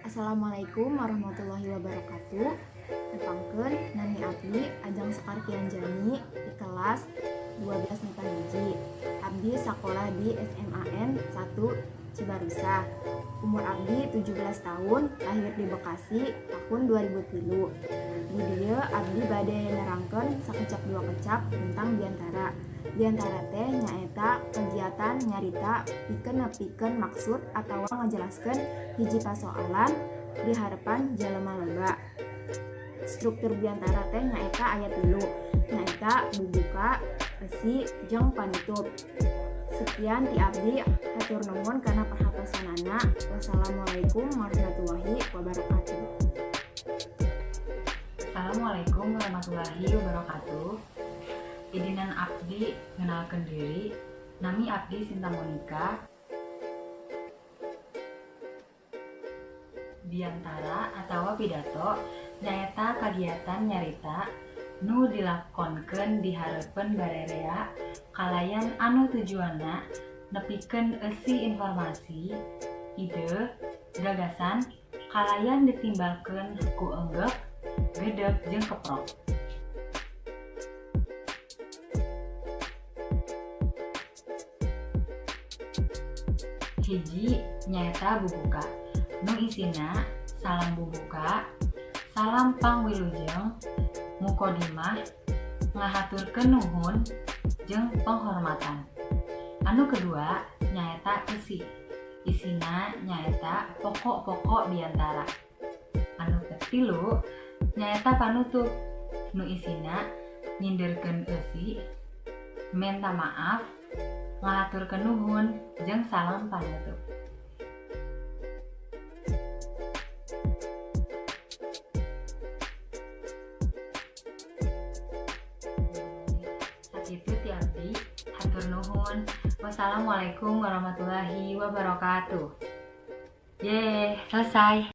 Assalamualaikum warahmatullahi wabarakatuh. Nepangkeun nami abdi Ajeng Sekar Kianjani di kelas 12 MIPA hiji. Abdi sakola di SMAN 1 Cibarusah. Umur abdi 17 tahun, lahir di Bekasi tahun 2003. Di dieu abdi bade nerangkeun sakecap dua kecap tentang biantara. Biantara teh nyaeta kegiatan nyarita pikeun maksud atawa ngajelaskeun hiji pasoalan di harapan jalema loba. Struktur biantara teh nyaeta aya 3, nyaeta bubuka, esi, jeung panutup. Sekian ti abdi, hatur nuhun kana perhatosanana. Wassalamualaikum warahmatullahi wabarakatuh. Assalamualaikum warahmatullahi wabarakatuh. Idinan abdi ngenalkeun diri, nami abdi Sinta Monika. Biantara atawa pidato nyaeta kagiatan nyarita nu dilakonkeun di hareupeun bararea kalayan anu tujuanna nepikeun eusi informasi, ide, gagasan kalayan ditimbalkeun ku enggek, gedeg jeung keprok. Hiji nyaeta bubuka, nu isina salam bubuka, salam pangwilujeng, mukodimah, ngahaturkeun nuhun, jeung penghormatan. Anu kedua nyaeta esi, isina nyaeta pokok-pokok biantara. Anu katilu nyaeta panutup, nu isina nyindirkeun eusi, menta maaf, ngahaturkeun nuhun, jeung salam panutup. Sakitu ti abdi, hatur nuhun. Wassalamualaikum warahmatullahi wabarakatuh. Selesai.